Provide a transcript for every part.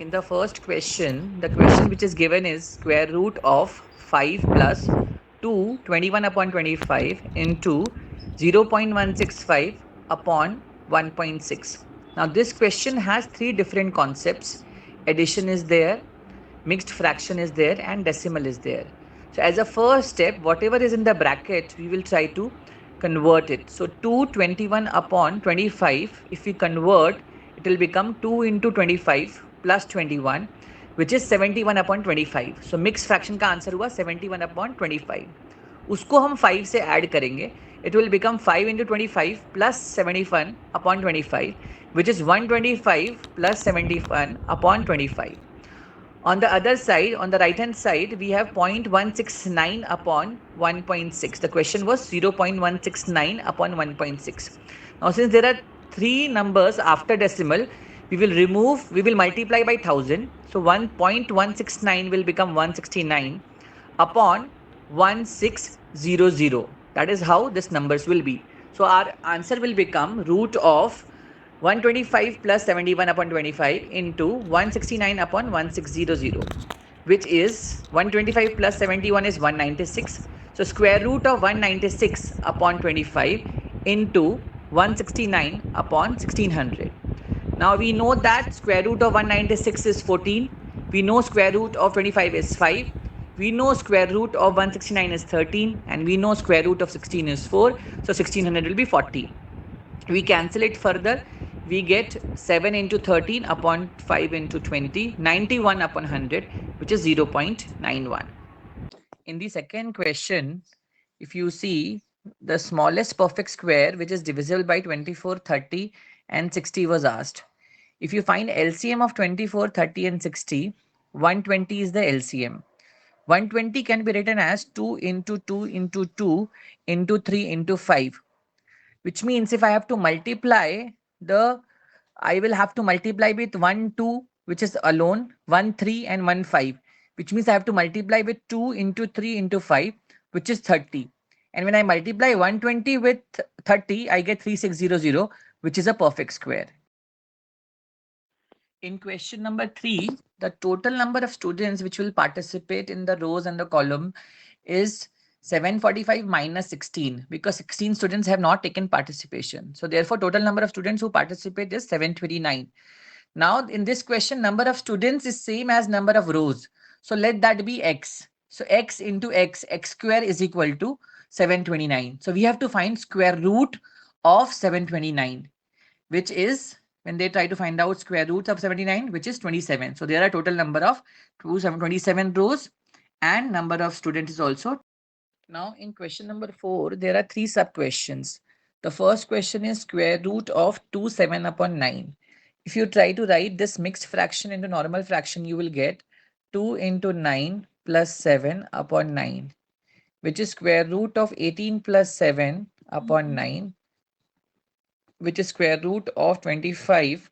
In the first question, the question which is given is square root of 5 plus 2 21 upon 25 into 0.165 upon 1.6. Now this question has three different concepts. Addition is there, mixed fraction is there, and decimal is there. So as a first step, whatever is in the bracket, we will try to convert it. So 221 upon 25, if we convert, it will become 2 into 25 plus 21, which is 71 upon 25. So mixed fraction का answer हुआ 71 upon 25. उसको हम 5 से add करेंगे. It will become 5 into 25 plus 71 upon 25, which is 125 plus 71 upon 25. On the other side, on the right hand side, we have 0.169 upon 1.6. The question was 0.169 upon 1.6. Now, since there are three numbers after decimal, we will multiply by 1000. So 1.169 will become 169 upon 1600. That is how this numbers will be. So our answer will become root of 125 plus 71 upon 25 into 169 upon 1600, which is 125 plus 71 is 196. So square root of 196 upon 25 into 169 upon 1600. Now we know that square root of 196 is 14. We know square root of 25 is 5. We know square root of 169 is 13. And we know square root of 16 is 4. So 1600 will be 40. We cancel it further. We get 7 into 13 upon 5 into 20, 91 upon 100, which is 0.91. In the second question, if you see the smallest perfect square which is divisible by 24, 30 and 60 was asked. If you find LCM of 24, 30 and 60, 120 is the LCM. 120 can be written as 2 into 2 into 2 into 3 into 5, which means if I have to multiply I will have to multiply with 1, 2, which is alone, 1, 3 and 1, 5, which means I have to multiply with 2 into 3 into 5, which is 30. And when I multiply 120 with 30, I get 3600, which is a perfect square. In question number 3, the total number of students which will participate in the rows and the column is 745 minus 16, because 16 students have not taken participation. So therefore, total number of students who participate is 729. Now in this question, number of students is same as number of rows. So let that be x. So x into x square is equal to 729. So we have to find square root of 729, which is, when they try to find out square roots of 79, which is 27. So there are total number of 27 rows, and number of students is also. Now in question number 4, there are three sub questions. The first question is square root of 27 upon 9. If you try to write this mixed fraction into normal fraction, you will get 2 into 9 plus 7 upon 9, which is square root of 18 plus 7 upon 9, which is square root of 25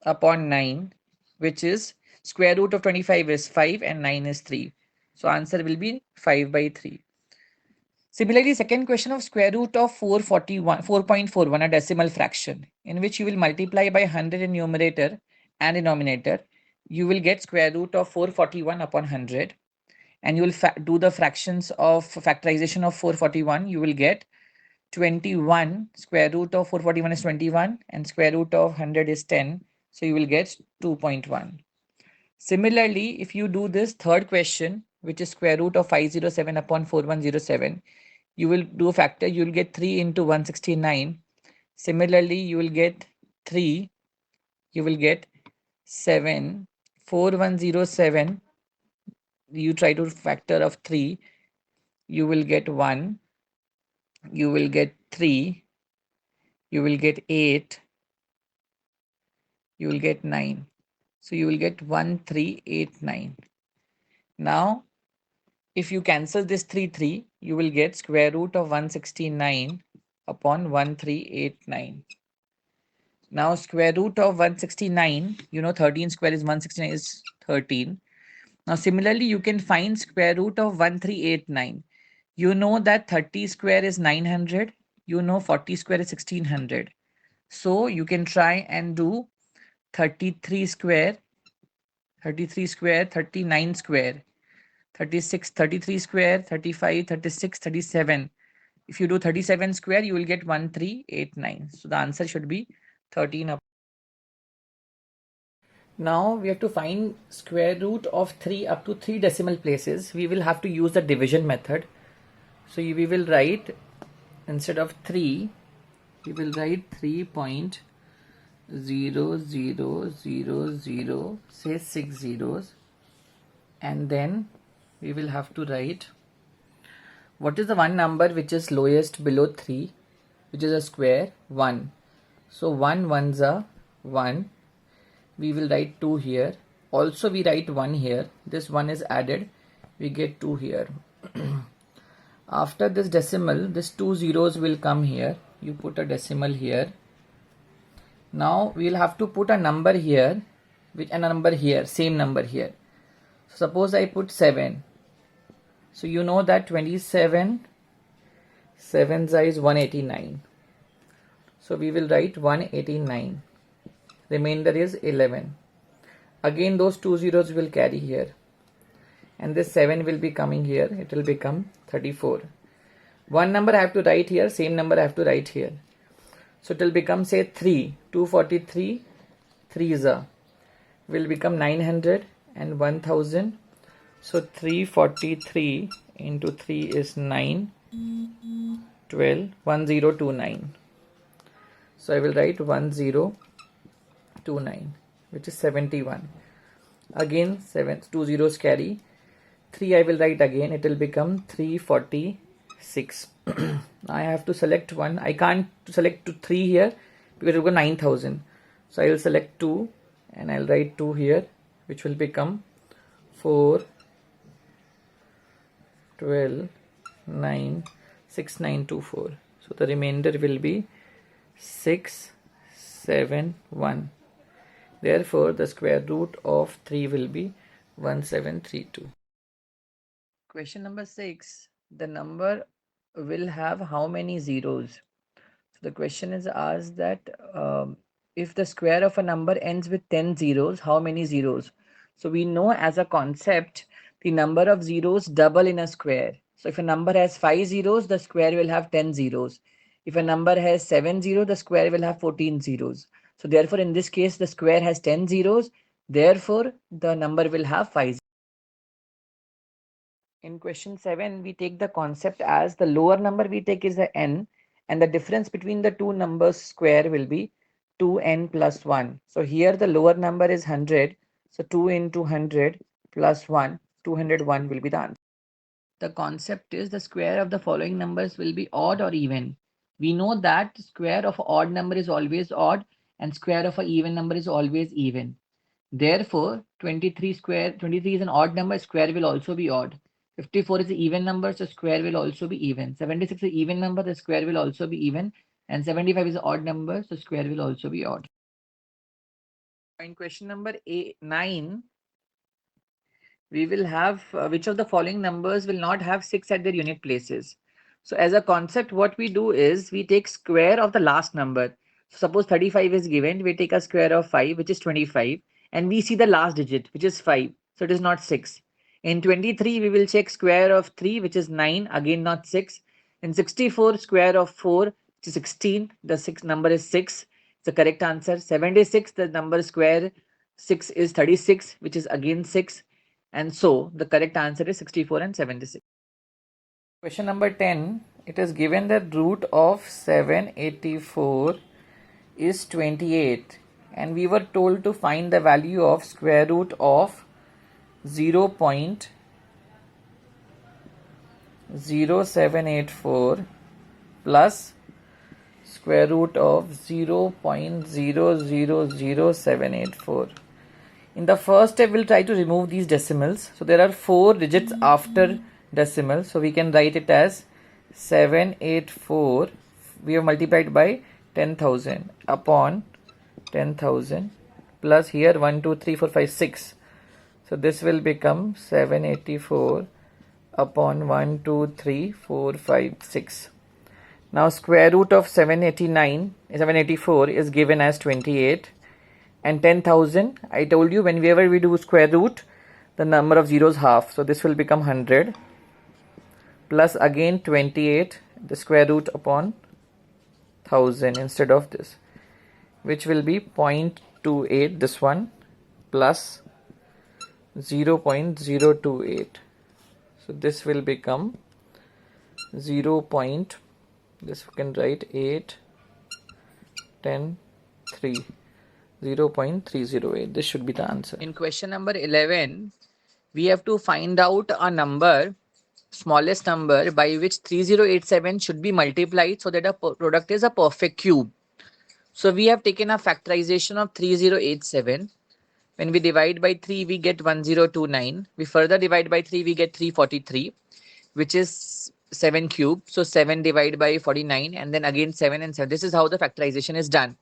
upon 9, which is square root of 25 is 5 and 9 is 3. So answer will be 5 by 3. Similarly, second question of square root of 4.41, a decimal fraction, in which you will multiply by 100 in numerator and denominator. You will get square root of 441 upon 100. And you will do the fractions of factorization of 441. You will get 21. Square root of 441 is 21 and square root of 100 is 10. So you will get 2.1. Similarly, if you do this third question, which is square root of 507 upon 4107, you will do a factor. You will get 3 into 169. Similarly, you will get 3. You will get 7. 4107. You try to factor of 3. You will get 1. You will get 3. You will get 8. You will get 9. So you will get 1389. Now, if you cancel this 3, you will get square root of 169 upon 1389. Now square root of 169, 13 square is 169 is 13. Now similarly, you can find square root of 1389. You know that 30 square is 900. 40 square is 1600. So you can try and do 33 square 33 square, 39 square, 36, 33 square, 35, 36, 37. If you do 37 square, you will get 1389. So the answer should be 13 up. Now we have to find square root of 3 up to 3 decimal places. We will have to use the division method. So we will write, instead of 3, we will write 3.0000, say 6 zeros, and then we will have to write what is the one number which is lowest below 3, which is a square, 1. So 1 ones are 1. We will write 2 here. Also we write 1 here. This 1 is added. We get 2 here. After this decimal, this 2 zeros will come here. You put a decimal here. Now we will have to put a number here, and a number here, same number here. So suppose I put 7. So you know that 27, 7 is 189. So we will write 189. Remainder is 11. Again those 2 zeros will carry here. And this 7 will be coming here. It will become 34. One number I have to write here, same number I have to write here. So it will become, say, 3. 243, 3 will become 900 and 1000. So 343 into 3 is 9, 12, 1029. So I will write 1029, which is 71. Again 2 zeros carry. 3 I will write again. It will become 346. I have to select one. I can't select 3 here because it will go 9000. So I will select 2 and I'll write 2 here, which will become 4, 12, 9, 6924. So the remainder will be 671. Therefore, the square root of 3 will be 1732. Question number 6. The number will have how many zeros? So the question is asked that if the square of a number ends with 10 zeros, how many zeros? So we know as a concept, the number of zeros double in a square. So if a number has 5 zeros, the square will have 10 zeros. If a number has 7 zeros, the square will have 14 zeros. So therefore, in this case, the square has 10 zeros. Therefore, the number will have 5 zeros. In question 7, we take the concept as the lower number we take is a n, and the difference between the two numbers square will be 2n plus 1. So here the lower number is 100. So 2 into 100 plus 1, 201 will be the answer. The concept is the square of the following numbers will be odd or even. We know that square of odd number is always odd and square of an even number is always even. Therefore, 23 is an odd number, square will also be odd. 54 is an even number, so square will also be even. 76 is an even number, the square will also be even. And 75 is an odd number, so square will also be odd. In question number 9, we will have which of the following numbers will not have 6 at their unit places. So as a concept, what we do is we take square of the last number. So suppose 35 is given, we take a square of 5, which is 25, and we see the last digit, which is 5. So it is not 6. In 23, we will check square of 3, which is 9, again not 6. In 64, square of 4, which is 16, the 6 number is 6. It's the correct answer. 76, the number square 6 is 36, which is again 6. And so the correct answer is 64 and 76. Question number 10. It is given that root of 784 is 28, and we were told to find the value of square root of 0.0784 plus square root of 0.000784. In the first step, we'll try to remove these decimals. So there are 4 digits after decimal. So we can write it as 784. We have multiplied by 10,000 upon 10,000 plus here 1, 2, 3, 4, 5, 6. So this will become 784 upon 1, 2, 3, 4, 5, 6. Now square root of 784 is given as 28. And 10,000, I told you whenever we do square root, the number of zeros half. So this will become 100 plus again 28, the square root upon 1000 instead of this, which will be 0.28, this one, plus 0.028. So this will become 0. This we can write 8, 10, 3. 0.308. This should be the answer. In question number 11, we have to find out a number, smallest number by which 3087 should be multiplied so that a product is a perfect cube. So we have taken a factorization of 3087. When we divide by 3, we get 1029. We further divide by 3, we get 343, which is 7 cube. So 7 divided by 49, and then again 7 and 7. This is how the factorization is done.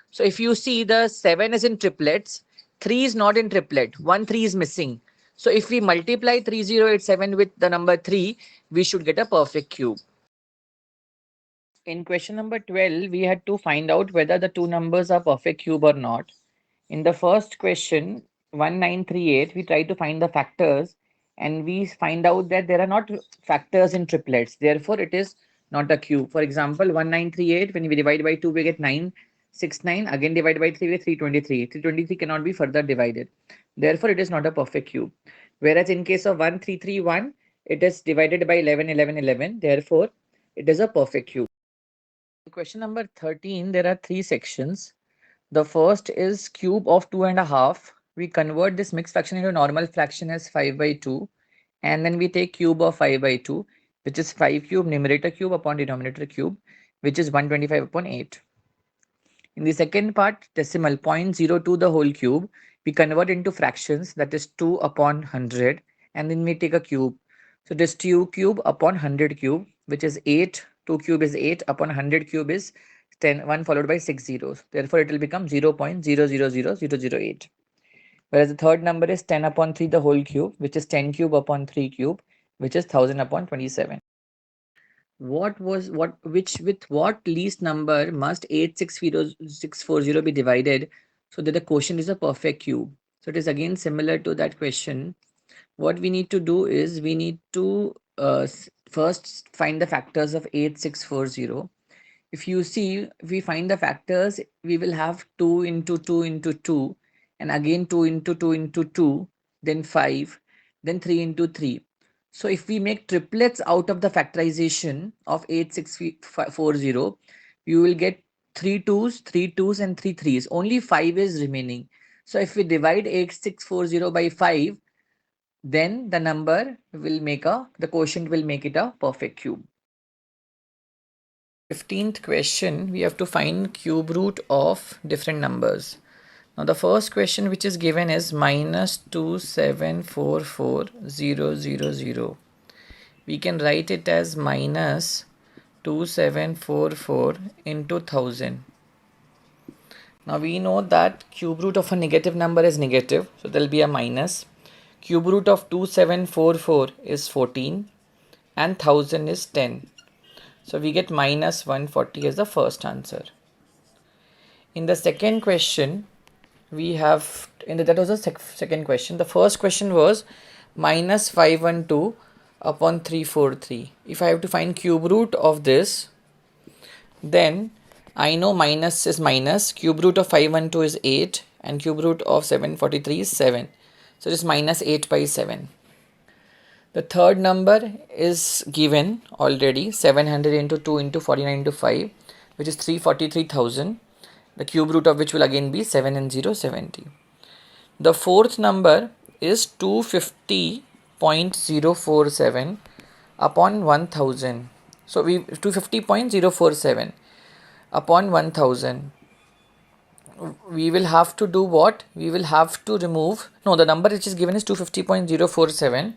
So if you see, the 7 is in triplets, 3 is not in triplet, 1 3 is missing. So if we multiply 3087 with the number 3, we should get a perfect cube. In question number 12, we had to find out whether the two numbers are perfect cube or not. In the first question, 1938, we try to find the factors, and we find out that there are not factors in triplets. Therefore, it is not a cube. For example, 1938, when we divide by 2, we get 969. Again, divide by 3, we get 323. 323 cannot be further divided. Therefore, it is not a perfect cube. Whereas in case of 1331, it is divided by 11, 11, 11. Therefore, it is a perfect cube. In question number 13, there are 3 sections. The first is cube of 2.5. We convert this mixed fraction into normal fraction as 5 by 2. And then we take cube of 5 by 2, which is 5 cube numerator cube upon denominator cube, which is 125 upon 8. In the second part, decimal 0.02 the whole cube, we convert into fractions, that is 2 upon 100. And then we take a cube. So this 2 cube upon 100 cube, which is 8. 2 cube is 8 upon 100 cube is 10, 1 followed by 6 zeros. Therefore, it will become 0.000008. Whereas the third number is 10 upon 3 the whole cube, which is 10 cube upon 3 cube, which is 1000 upon 27. With what least number must 86640 be divided so that the quotient is a perfect cube? So it is again similar to that question. What we need to do is we need to first find the factors of 8640. If you see, if we find the factors, we will have 2 into 2 into 2, and again 2 into 2 into 2, then 5, then 3 into 3. So if we make triplets out of the factorization of 8640, you will get 3 2s, 3 2s, and 3 3s. Only 5 is remaining. So if we divide 8640 by 5, then the number will make the quotient will make it a perfect cube. 15th question, we have to find cube root of different numbers. Now the first question which is given is minus 2744000. We can write it as minus 2744 into 1000. Now we know that cube root of a negative number is negative, so there will be a minus. Cube root of 2744 is 14 and 1000 is 10. So we get minus 140 as the first answer. In the second question, we have, that was the second question. The first question was minus 512 upon 343. If I have to find cube root of this, then I know minus is minus. Cube root of 512 is 8 and cube root of 743 is 7. So it is minus 8 by 7. The third number is given already, 700 into 2 into 49 into 5, which is 343,000. The cube root of which will again be 7 and 0, 70. The fourth number is 250.047 upon 1000. So we 250.047 upon 1000. We will have to do what? We will have to remove, no, the number which is given is 250.047.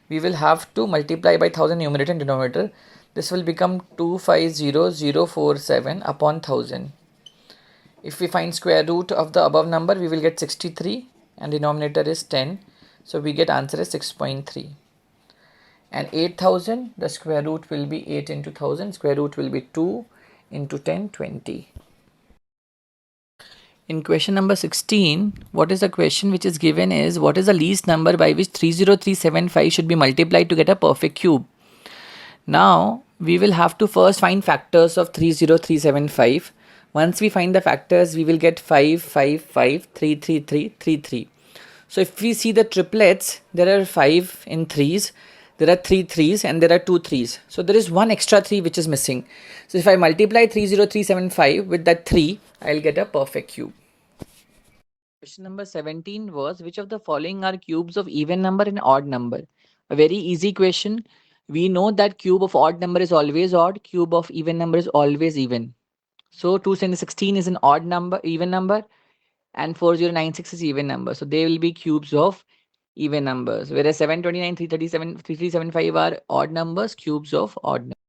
We will have to multiply by 1000 numerator and denominator. This will become 250047 upon 1000. If we find square root of the above number, we will get 63 and denominator is 10. So we get answer is 6.3. And 8000, the square root will be 8 into 1000. Square root will be 2 into 10, 20. In question number 16, what is the question which is given is, what is the least number by which 30375 should be multiplied to get a perfect cube? Now, we will have to first find factors of 30375. Once we find the factors, we will get 5, 5, 5, 3, 3, 3, 3, 3. So if we see the triplets, there are 5 in 3s, there are 3 3s and there are 2 3s. So there is one extra 3 which is missing. So if I multiply 30375 with that 3, I'll get a perfect cube. Question number 17 was, which of the following are cubes of even number and odd number? A very easy question. We know that cube of odd number is always odd, cube of even number is always even. So 216 is an odd number, even number, and 4096 is even number. So they will be cubes of even numbers, whereas 729, 337, 3375 are odd numbers, cubes of odd numbers.